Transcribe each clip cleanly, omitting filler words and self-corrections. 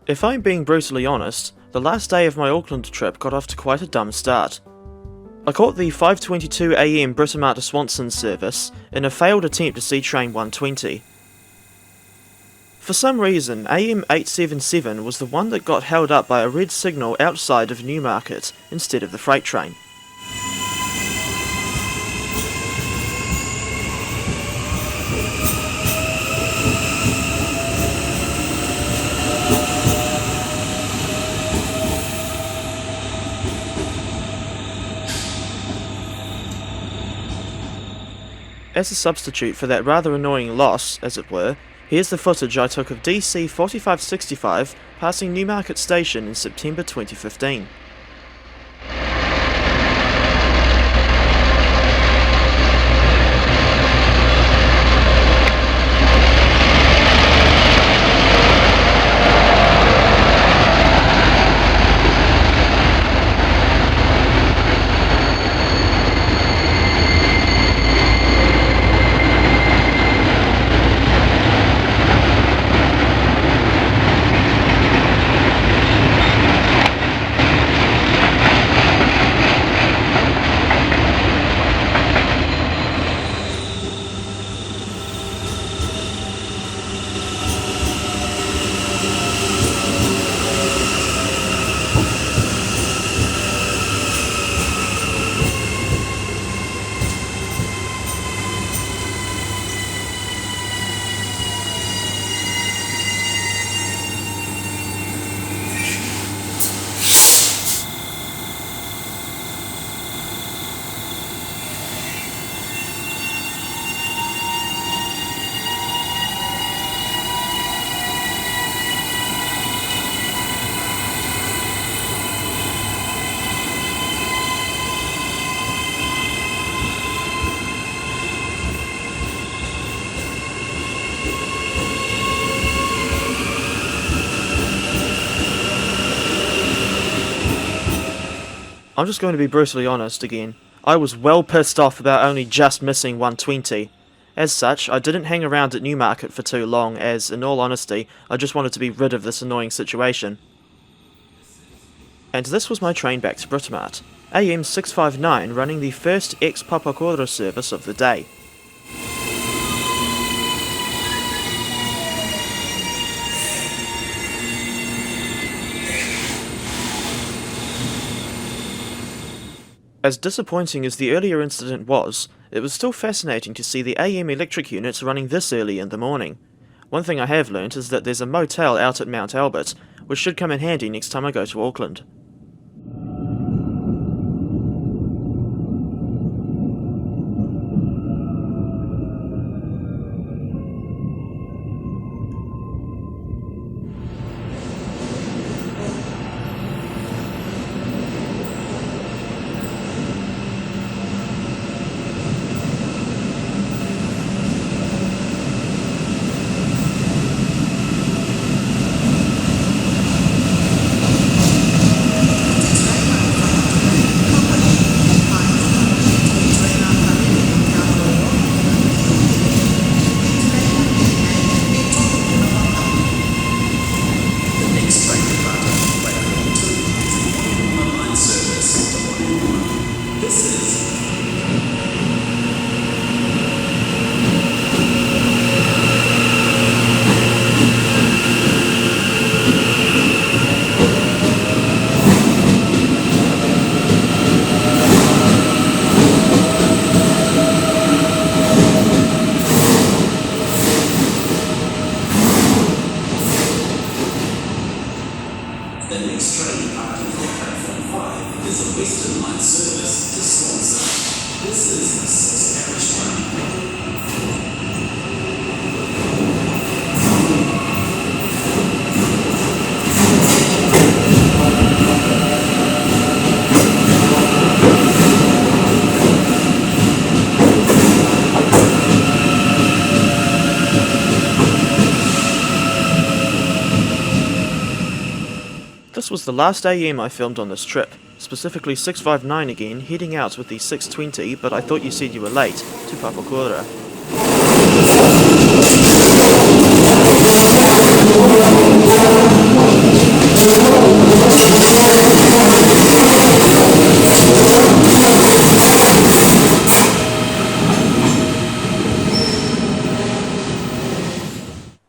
If I'm being brutally honest, the last day of my Auckland trip got off to quite a dumb start. I caught the 5:22 AM Matamata Swanson service in a failed attempt to see train 120. For some reason, AM 877 was the one that got held up by a red signal outside of Newmarket instead of the freight train. As a substitute for that rather annoying loss, as it were, here's the footage I took of DC 4565 passing Newmarket Station in September 2015. I'm just going to be brutally honest again. I was well pissed off about only just missing 120. As such, I didn't hang around at Newmarket for too long as, in all honesty, I just wanted to be rid of this annoying situation. And this was my train back to Britomart, AM 659 running the first ex-Papakura service of the day. As disappointing as the earlier incident was, it was still fascinating to see the AM electric units running this early in the morning. One thing I have learnt is that there's a motel out at Mount Albert, which should come in handy next time I go to Auckland. This was the last AM I filmed on this trip. specifically 659 again, heading out with the 620, but I thought you said you were late, to Papakura.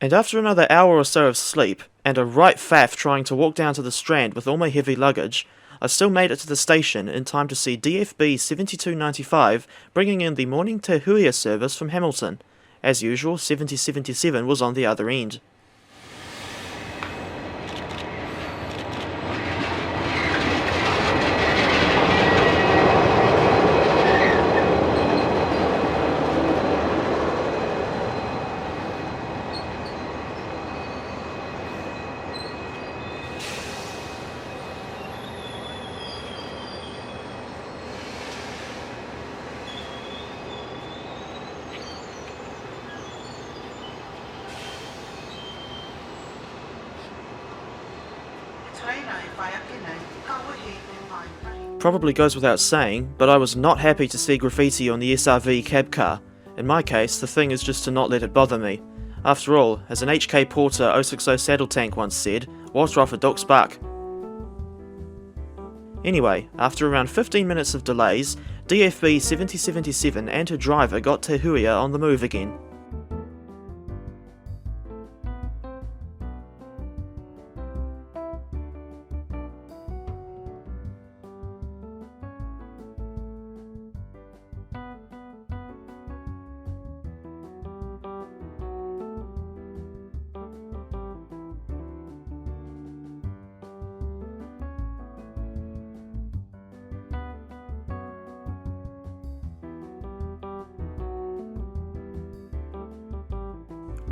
And after another hour or so of sleep, and a right faff trying to walk down to the Strand with all my heavy luggage, I still made it to the station in time to see DFB 7295 bringing in the Morning Te Huia service from Hamilton. As usual, 7077 was on the other end. Probably goes without saying, but I was not happy to see graffiti on the SRV cab car. In my case, the thing is just to not let it bother me. After all, as an HK Porter 060 saddle tank once said, water off a duck's back. Anyway, after around 15 minutes of delays, DFB 7077 and her driver got Te Huia on the move again.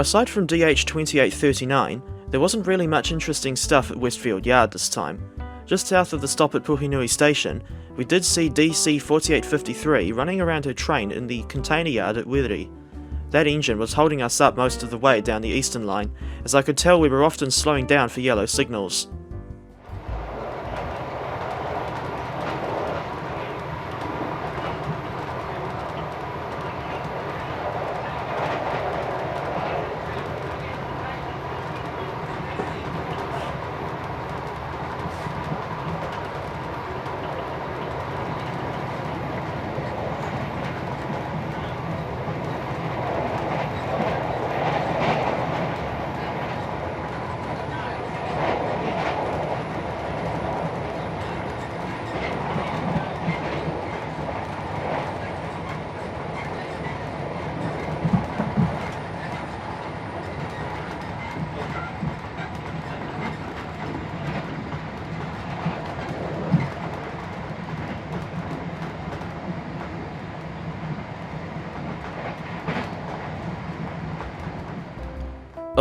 Aside from DH2839, there wasn't really much interesting stuff at Westfield Yard this time. Just south of the stop at Puhinui Station, we did see DC4853 running around her train in the container yard at Wiri. That engine was holding us up most of the way down the Eastern Line, as I could tell we were often slowing down for yellow signals.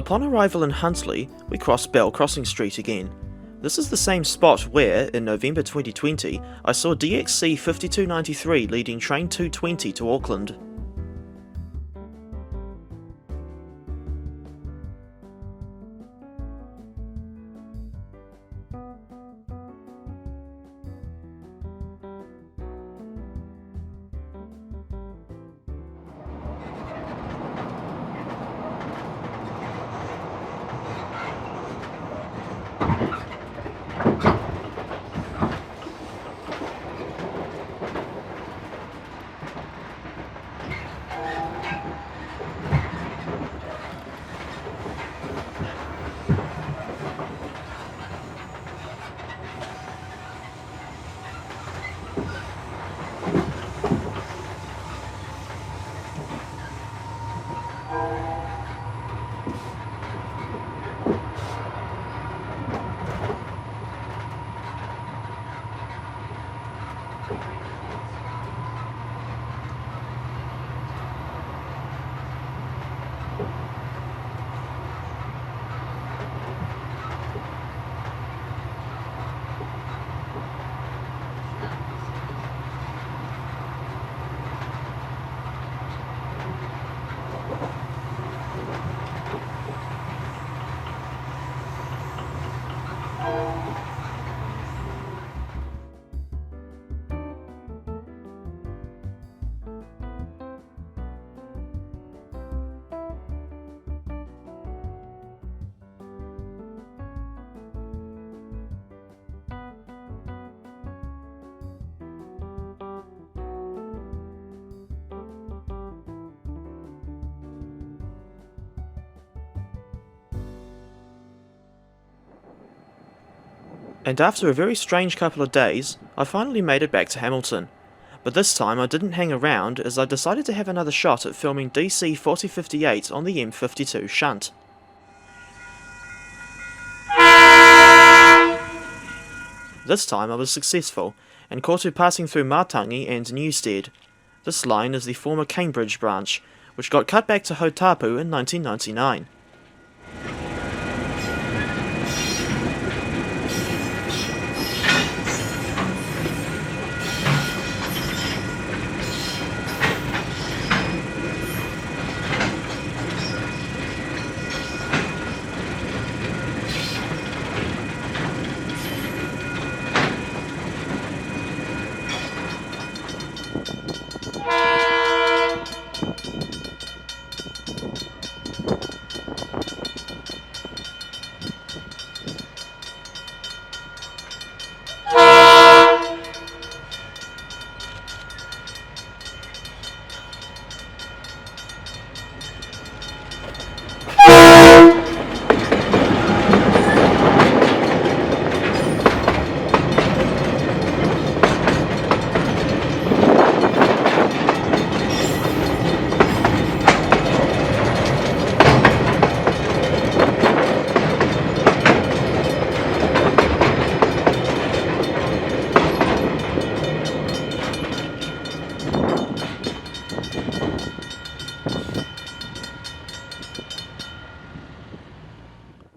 Upon arrival in Huntly, we crossed Bell Crossing Street again. This is the same spot where, in November 2020, I saw DXC 5293 leading train 220 to Auckland. And after a very strange couple of days, I finally made it back to Hamilton. But this time I didn't hang around, as I decided to have another shot at filming DC 4058 on the M52 shunt. This time I was successful, and caught her passing through Matangi and Newstead. This line is the former Cambridge branch, which got cut back to Hautapu in 1999.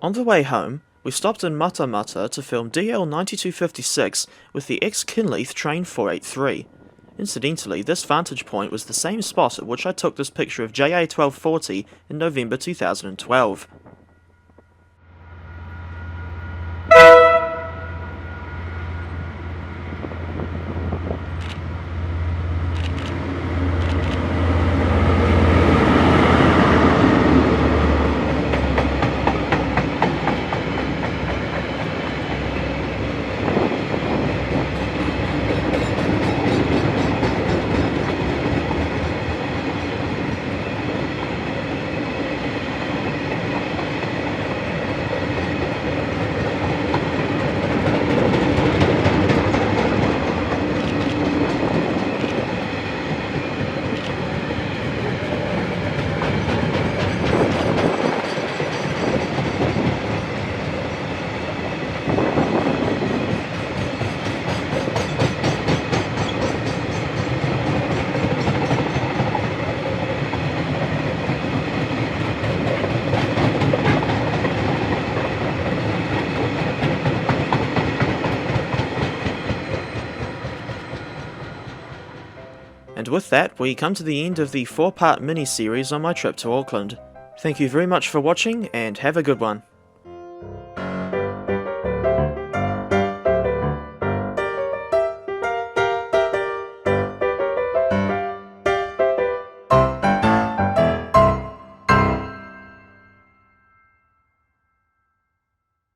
On the way home, we stopped in Matamata to film DL 9256 with the ex-Kinleith Train 483. Incidentally, this vantage point was the same spot at which I took this picture of JA 1240 in November 2012. And with that, we come to the end of the 4-part mini-series on my trip to Auckland. Thank you very much for watching, and have a good one.